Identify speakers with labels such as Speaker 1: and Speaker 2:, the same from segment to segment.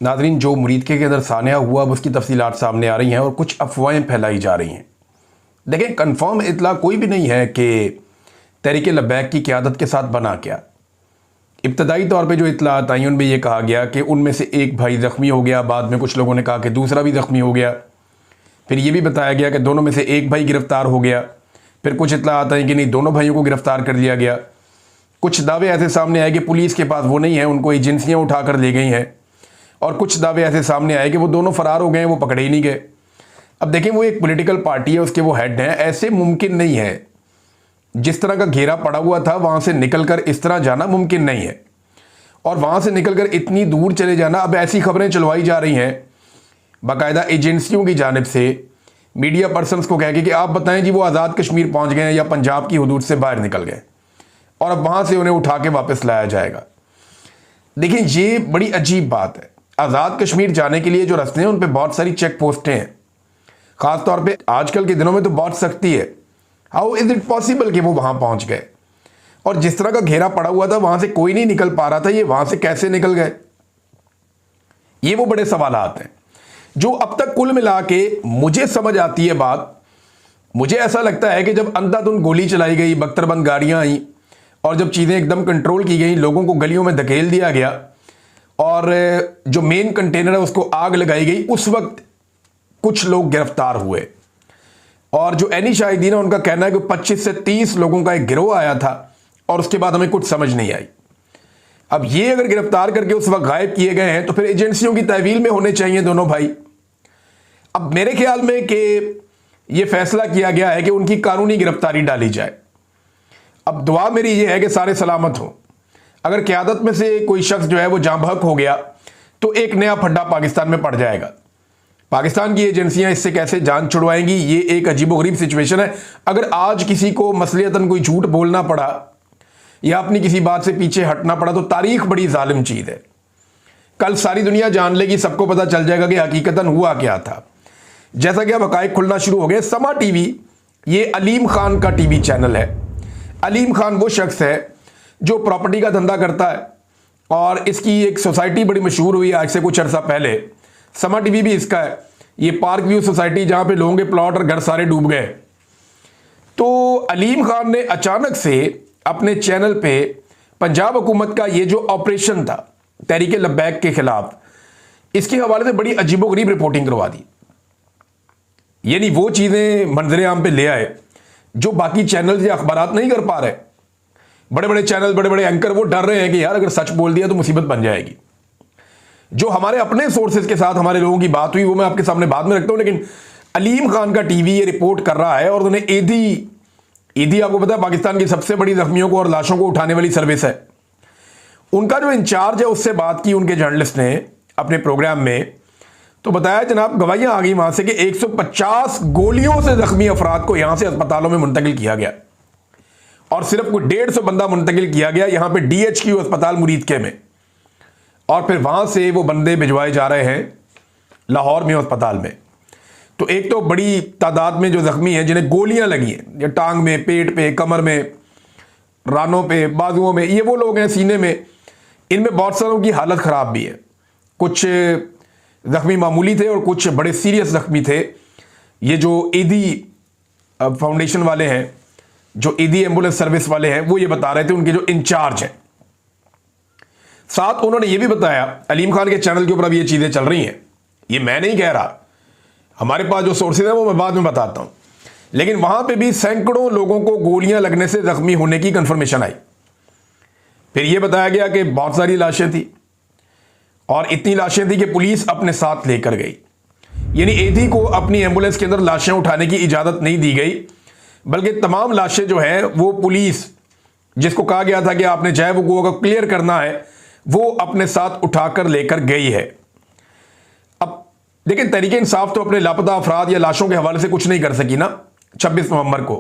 Speaker 1: नाजरीन, जो मुरीदके के अंदर सानिया हुआ अब उसकी तफसीलात सामने आ रही हैं और कुछ अफवाहें फैलाई जा रही हैं। देखें, कंफर्म इतला कोई भी नहीं है कि तहरीक लब्बैक की क़यादत के साथ बना क्या। इब्तदाई तौर पे जो इतलात आई उनमें यह कहा गया कि उनमें से एक भाई ज़ख्मी हो गया, बाद में कुछ लोगों ने कहा कि दूसरा भी ज़ख्मी हो गया, फिर ये भी बताया गया कि दोनों में से एक भाई गिरफ़्तार हो गया, फिर कुछ इतलात आई कि नहीं दोनों भाइयों को गिरफ़्तार कर लिया गया। कुछ दावे ऐसे सामने आए कि पुलिस के पास वो नहीं है, उनको एजेंसियाँ उठा कर ले गई हैं, और कुछ दावे ऐसे सामने आए कि वो दोनों फ़रार हो गए, वो पकड़े ही नहीं गए। अब देखें, वो एक पॉलिटिकल पार्टी है, उसके वो हेड हैं, ऐसे मुमकिन नहीं है। जिस तरह का घेरा पड़ा हुआ था वहाँ से निकलकर इस तरह जाना मुमकिन नहीं है, और वहाँ से निकलकर इतनी दूर चले जाना। अब ऐसी खबरें चलवाई जा रही हैं बाकायदा एजेंसियों की जानिब से, मीडिया पर्सनस को कह के कि आप बताएं जी वो आज़ाद कश्मीर पहुँच गए हैं या पंजाब की हदूद से बाहर निकल गए, और अब वहाँ से उन्हें उठा के वापस लाया जाएगा। देखिए, ये बड़ी अजीब बात है। आज़ाद कश्मीर जाने के लिए जो रास्ते हैं उन पर बहुत सारी चेक पोस्टें हैं, ख़ास तौर पे आजकल के दिनों में तो बहुत सख्ती है। हाउ इज़ इट पॉसिबल कि वो वहाँ पहुँच गए, और जिस तरह का घेरा पड़ा हुआ था वहाँ से कोई नहीं निकल पा रहा था, ये वहाँ से कैसे निकल गए? ये वो बड़े सवालात हैं जो अब तक कुल मिला के मुझे समझ आती है बात। मुझे ऐसा लगता है कि जब अंधाधुंध गोली चलाई गई, बख्तरबंद गाड़ियाँ आई, और जब चीज़ें एकदम कंट्रोल की गई, लोगों को गलियों में धकेल दिया गया, और जो मेन कंटेनर है उसको आग लगाई गई, उस वक्त कुछ लोग गिरफ्तार हुए। और जो एनी शाहिदीन है उनका कहना है कि 25 से 30 लोगों का एक गिरोह आया था, और उसके बाद हमें कुछ समझ नहीं आई। अब ये अगर गिरफ्तार करके उस वक्त गायब किए गए हैं तो फिर एजेंसियों की तहवील में होने चाहिए दोनों भाई। अब मेरे ख्याल में कि ये फैसला किया गया है कि उनकी कानूनी गिरफ्तारी डाली जाए। अब दुआ मेरी ये है कि सारे सलामत हों। अगर क़यादत में से कोई शख्स जो है वो जाँ बहक हो गया तो एक नया फड्डा पाकिस्तान में पड़ जाएगा। पाकिस्तान की एजेंसियां इससे कैसे जान छुड़वाएंगी, ये एक अजीबोगरीब सिचुएशन है। अगर आज किसी को मसलियतन कोई झूठ बोलना पड़ा या अपनी किसी बात से पीछे हटना पड़ा तो तारीख बड़ी जालिम चीज़ है। कल सारी दुनिया जान लेगी, सबको पता चल जाएगा कि हकीकतन हुआ क्या था। जैसा कि अब हकायक खुलना शुरू हो गए। समा टीवी ये अलीम खान का टीवी चैनल है। अलीम खान वो शख्स है जो प्रॉपर्टी का धंधा करता है, और इसकी एक सोसाइटी बड़ी मशहूर हुई आज से कुछ अर्सा पहले। समा टीवी भी इसका है। ये पार्क व्यू सोसाइटी जहां पे लोगों के प्लॉट और घर सारे डूब गए। तो अलीम खान ने अचानक से अपने चैनल पे पंजाब हुकूमत का ये जो ऑपरेशन था तहरीक लब्बैक के खिलाफ, इसके हवाले से बड़ी अजीबोगरीब रिपोर्टिंग करवा दी। यानी वो चीज़ें मंजरे आम पे ले आए जो बाकी चैनल या अखबारात नहीं कर पा रहे। बड़े बड़े चैनल, बड़े बड़े एंकर वो डर रहे हैं कि यार अगर सच बोल दिया तो मुसीबत बन जाएगी। जो हमारे अपने सोर्सेज के साथ हमारे लोगों की बात हुई वो मैं आपके सामने बाद में रखता हूं, लेकिन अलीम खान का टीवी ये रिपोर्ट कर रहा है, और उन्होंने ईदी आपको पता है पाकिस्तान की सबसे बड़ी जख्मियों को और लाशों को उठाने वाली सर्विस है। उनका जो इंचार्ज है उससे बात की उनके जर्नलिस्ट ने अपने प्रोग्राम में, तो बताया जनाब गवाहियां आ गई वहां से कि 150 गोलियों से जख्मी अफराद को यहां से अस्पतालों में मुंतकिल किया गया, और सिर्फ कोई 150 बंदा मुंतकिल किया गया यहां पे DHQ अस्पताल मुरीदके में, और फिर वहां से वो बंदे भिजवाए जा रहे हैं लाहौर में अस्पताल में। तो एक तो बड़ी तादाद में जो जख्मी हैं जिन्हें गोलियां लगी हैं, या टांग में, पेट पे, कमर में, रानों पे, बाजुओं में, ये वो लोग हैं, सीने में। इनमें बहुत सारों की हालत ख़राब भी है। कुछ जख्मी मामूली थे और कुछ बड़े सीरियस जख्मी थे। ये जो ईदी फाउंडेशन वाले हैं, जो ईदी एम्बुलेंस सर्विस वाले हैं, वो ये बता रहे थे, उनके जो इंचार्ज हैं। साथ उन्होंने ये भी बताया, अलीम खान के चैनल के ऊपर अब ये चीज़ें चल रही हैं, ये मैं नहीं कह रहा, हमारे पास जो सोर्सेज हैं वो मैं बाद में बताता हूँ, लेकिन वहाँ पे भी सैकड़ों लोगों को गोलियां लगने से जख्मी होने की कंफर्मेशन आई। फिर ये बताया गया कि बहुत सारी लाशें थी, और इतनी लाशें थी कि पुलिस अपने साथ लेकर गई। यानी ईदी को अपनी एम्बुलेंस के अंदर लाशें उठाने की इजाज़त नहीं दी गई, बल्कि तमाम लाशें जो हैं वो पुलिस, जिसको कहा गया था कि आपने चाहे वो को क्लियर करना है, वो अपने साथ उठाकर लेकर गई है। अब देखिए, तहरीक इंसाफ तो अपने लापता अफराद या लाशों के हवाले से कुछ नहीं कर सकी ना 26 नवंबर को,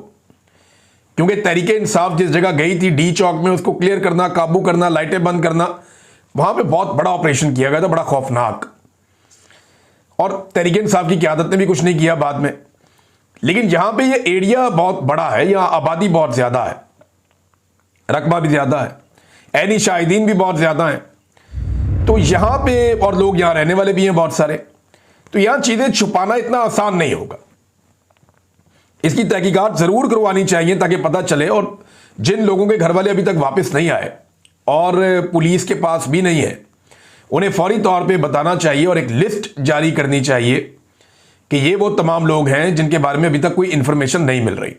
Speaker 1: क्योंकि तहरीक इंसाफ जिस जगह गई थी डी चौक में, उसको क्लियर करना, काबू करना, लाइटें बंद करना, वहां पे बहुत बड़ा ऑपरेशन किया गया था, बड़ा खौफनाक। और तहरीक इंसाफ की क़यादत ने भी कुछ नहीं किया बाद में। लेकिन जहां पे ये एरिया बहुत बड़ा है, यहां आबादी बहुत ज्यादा है, रकबा भी ज्यादा है, ऐनी शाहिदीन भी बहुत ज्यादा है, तो यहां पे, और लोग यहां रहने वाले भी हैं बहुत सारे, तो यहां चीजें छुपाना इतना आसान नहीं होगा। इसकी तहकीकात जरूर करवानी चाहिए ताकि पता चले, और जिन लोगों के घर वाले अभी तक वापस नहीं आए और पुलिस के पास भी नहीं है, उन्हें फौरी तौर पे बताना चाहिए और एक लिस्ट जारी करनी चाहिए कि ये वो तमाम लोग हैं जिनके बारे में अभी तक कोई इंफॉर्मेशन नहीं मिल रही।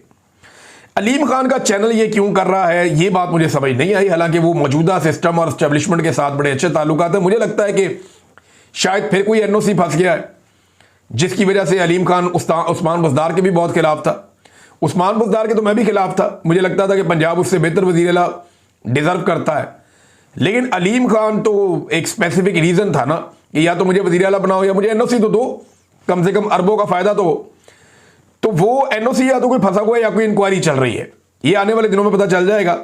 Speaker 1: अलीम खान का चैनल ये क्यों कर रहा है, ये बात मुझे समझ नहीं आई। हालांकि वो मौजूदा सिस्टम और एस्टेब्लिशमेंट के साथ बड़े अच्छे ताल्लुकात हैं। मुझे लगता है कि शायद फिर कोई एनओसी फंस गया है, जिसकी वजह से अलीम खान उस्मान बुज़दार के भी बहुत खिलाफ था। उस्मान बुज़दार के तो मैं भी खिलाफ था, मुझे लगता था कि पंजाब उससे बेहतर वज़ीर आला डिजर्व करता है। लेकिन अलीम खान तो एक स्पेसिफिक रीजन था ना कि या तो मुझे वज़ीर आला बनाओ या मुझे एनओसी तो दो, कम से कम अरबों का फायदा तो वो एनओसी या तो कोई फंसा हुआ है या कोई इंक्वायरी चल रही है। ये आने वाले दिनों में पता चल जाएगा।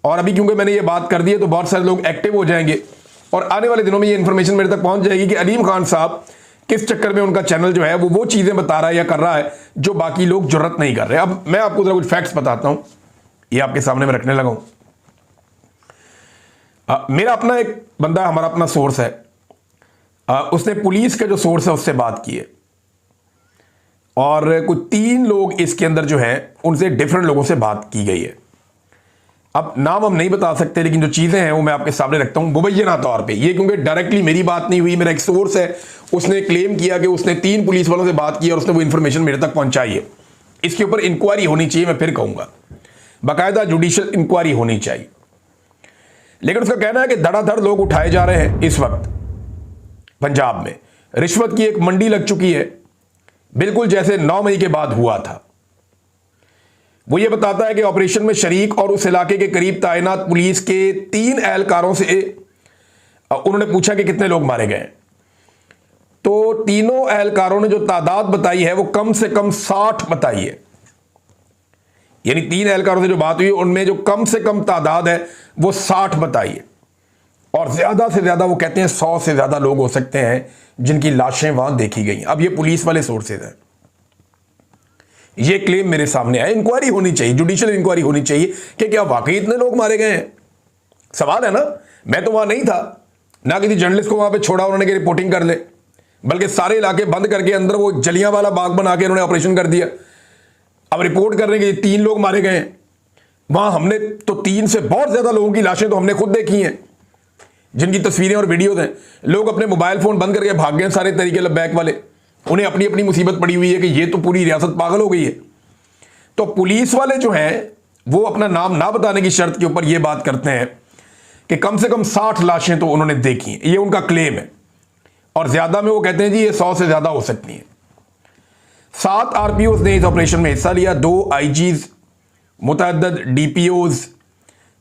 Speaker 1: और अभी क्योंकि मैंने ये बात कर दी है तो बहुत सारे लोग एक्टिव हो जाएंगे और आने वाले दिनों में ये इंफॉर्मेशन मेरे तक पहुंच जाएगी कि अलीम खान साहब किस चक्कर में उनका चैनल जो है वो चीजें बता रहा है या कर रहा है जो बाकी लोग जुर्रत नहीं कर रहे। अब मैं आपको जरा कुछ फैक्ट्स बताता हूं, ये आपके सामने मैं रखने लगा हूं। मेरा अपना एक बंदा, हमारा अपना सोर्स है, उसने पुलिस का जो सोर्स है उससे बात की है और कुछ 3 लोग इसके अंदर जो है उनसे डिफरेंट लोगों से बात की गई है। अब नाम हम नहीं बता सकते, लेकिन जो चीजें हैं वो मैं आपके सामने रखता हूं मुबैना तौर पे। ये क्योंकि डायरेक्टली मेरी बात नहीं हुई, मेरा एक सोर्स है, उसने क्लेम किया कि उसने 3 पुलिस वालों से बात की और उसने वो इंफॉर्मेशन मेरे तक पहुंचाई है। इसके ऊपर इंक्वायरी होनी चाहिए, मैं फिर कहूंगा बाकायदा जुडिशियल इंक्वायरी होनी चाहिए। लेकिन उसका कहना है कि धड़ाधड़ लोग उठाए जा रहे हैं इस वक्त पंजाब में, रिश्वत की एक मंडी लग चुकी है, बिल्कुल जैसे 9 मई के बाद हुआ था। वो ये बताता है कि ऑपरेशन में शरीक और उस इलाके के करीब तैनात पुलिस के 3 एहलकारों से उन्होंने पूछा कि कितने लोग मारे गए, तो तीनों एहलकारों ने जो तादाद बताई है वो कम से कम 60 बताई है। यानी 3 एहलकारों से जो बात हुई उनमें जो कम से कम तादाद है वो 60 बताई है, और ज्यादा से ज्यादा वो कहते हैं 100 से ज्यादा लोग हो सकते हैं जिनकी लाशें वहां देखी गई। अब ये पुलिस वाले सोर्सेज हैं, ये क्लेम मेरे सामने आया। इंक्वायरी होनी चाहिए, जुडिशियल इंक्वायरी होनी चाहिए कि क्या वाकई इतने लोग मारे गए हैं। सवाल है ना, मैं तो वहां नहीं था, ना किसी जर्नलिस्ट को वहां पे छोड़ा उन्होंने कि रिपोर्टिंग कर ले, बल्कि सारे इलाके बंद करके अंदर वो जलियांवाला बाग बना के उन्होंने ऑपरेशन कर दिया। अब रिपोर्ट कर रहे हैं कि 3 लोग मारे गए हैं। वहां हमने तो 3 से बहुत ज्यादा लोगों की लाशें तो हमने खुद देखी हैं, जिनकी तस्वीरें और वीडियोज हैं। लोग अपने मोबाइल फोन बंद करके भाग गए सारे तरीके लब्बैक वाले, उन्हें अपनी अपनी मुसीबत पड़ी हुई है कि ये तो पूरी रियासत पागल हो गई है। तो पुलिस वाले जो हैं वो अपना नाम ना बताने की शर्त के ऊपर ये बात करते हैं कि कम से कम 60 लाशें तो उन्होंने देखी हैं, ये उनका क्लेम है। और ज्यादा में वो कहते हैं जी ये 100 से ज्यादा हो सकती हैं। 7 आरपीओ ने इस ऑपरेशन में हिस्सा लिया, 2 आईजीज, मुतअद्दिद डीपीओज,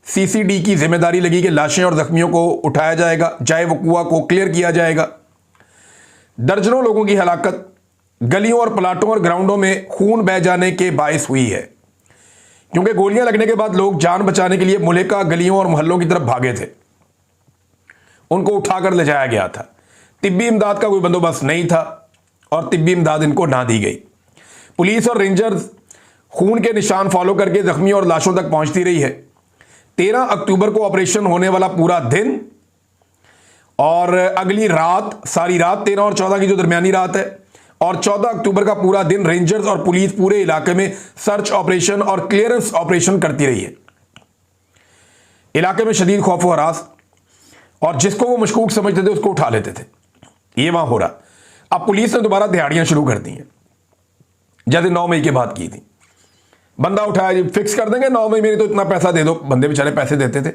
Speaker 1: सीसीडी की जिम्मेदारी लगी कि लाशें और जख्मियों को उठाया जाएगा, जाए वकुआ को क्लियर किया जाएगा। दर्जनों लोगों की हलाकत गलियों और प्लाटों और ग्राउंडों में खून बह जाने के बायस हुई है, क्योंकि गोलियां लगने के बाद लोग जान बचाने के लिए मुल्का गलियों और मोहल्लों की तरफ भागे थे। उनको उठाकर ले जाया गया था। तिब्बी इमदाद का कोई बंदोबस्त नहीं था और तिब्बी इमदाद इनको ना दी गई। पुलिस और रेंजर्स खून के निशान फॉलो करके जख्मियों और लाशों तक पहुंचती रही है। 13 अक्टूबर को ऑपरेशन होने वाला पूरा दिन और अगली रात, सारी रात 13 और 14 की जो दरमियानी रात है, और 14 अक्टूबर का पूरा दिन रेंजर्स और पुलिस पूरे इलाके में सर्च ऑपरेशन और क्लियरेंस ऑपरेशन करती रही है। इलाके में शदीद खौफ व हरास, और जिसको वो मशकूक समझते थे उसको उठा लेते थे। ये वहां हो रहा। अब पुलिस ने दोबारा दिहाड़ियां शुरू कर दी हैं, जैसे 9 मई के बाद की थी। बंदा उठाया जी, फिक्स कर देंगे 9 मई में, तो इतना पैसा दे दो। बंदे बेचारे पैसे देते थे।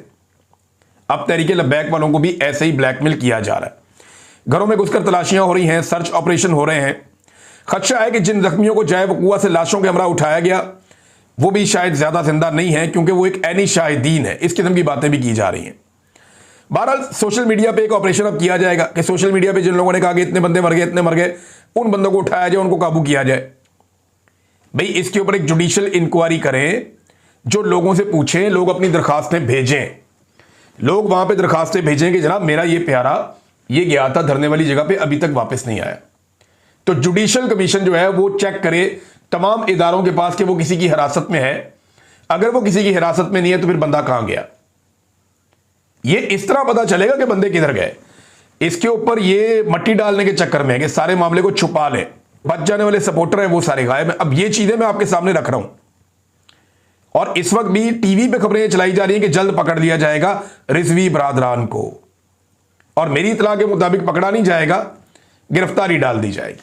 Speaker 1: अब तहरीके लब्बैक वालों को भी ऐसे ही ब्लैकमेल किया जा रहा है। घरों में घुसकर तलाशियां हो रही हैं, सर्च ऑपरेशन हो रहे हैं। खदशा है कि जिन जख्मियों को जाए वकुआ से लाशों के हमरा उठाया गया वो भी शायद ज्यादा जिंदा नहीं है, क्योंकि वो एक ऐनी शाहिदीन है। इस किस्म की बातें भी की जा रही हैं। बहरहाल सोशल मीडिया पे एक ऑपरेशन अब किया जाएगा कि सोशल मीडिया पे जिन लोगों ने कहा कि इतने बंदे मर गए, इतने मर गए, उन बंदों को उठाया जाए, उनको काबू किया जाए। भाई इसके ऊपर एक जुडिशियल इंक्वायरी करें, जो लोगों से पूछें, लोग अपनी दरखास्तें भेजें, लोग वहां पे दरखास्तें भेजें कि जनाब मेरा ये प्यारा ये गया था धरने वाली जगह पे, अभी तक वापस नहीं आया। तो जुडिशियल कमीशन जो है वो चेक करे तमाम इदारों के पास कि वो किसी की हिरासत में है। अगर वो किसी की हिरासत में नहीं है तो फिर बंदा कहां गया, ये इस तरह पता चलेगा कि बंदे किधर गए। इसके ऊपर ये मट्टी डालने के चक्कर में है कि सारे मामले को छुपा ले, बच जाने वाले सपोर्टर हैं वो सारे गायब हैं। अब ये चीजें मैं आपके सामने रख रहा हूं और इस वक्त भी टीवी पे खबरें चलाई जा रही हैं कि जल्द पकड़ लिया जाएगा रिजवी बरादरान को, और मेरी इतला के मुताबिक पकड़ा नहीं जाएगा, गिरफ्तारी डाल दी जाएगी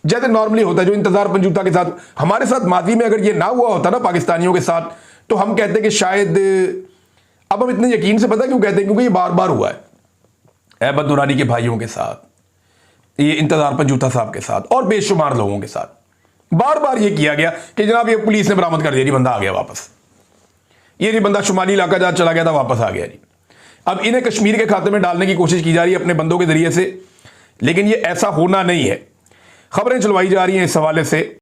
Speaker 1: जैसे नॉर्मली होता है। जो इंतजार पंजूता के साथ हमारे साथ माजी में अगर ये ना हुआ होता ना पाकिस्तानियों के साथ, तो हम कहते कि शायद, अब हम इतने यकीन से पता क्यों कहते हैं, क्योंकि ये बार बार हुआ है अहमद नूरानी के भाइयों के साथ, ये इंतजार पंजूता साहब के साथ और बेशुमार लोगों के साथ बार बार ये किया गया कि जनाब ये पुलिस ने बरामद कर दिया जी, बंदा आ गया वापस, ये नहीं बंदा शुमाली इलाका जहां चला गया था वापस आ गया जी। अब इन्हें कश्मीर के खाते में डालने की कोशिश की जा रही है अपने बंदों के जरिए से, लेकिन ये ऐसा होना नहीं है। खबरें चलवाई जा रही हैं इस हवाले से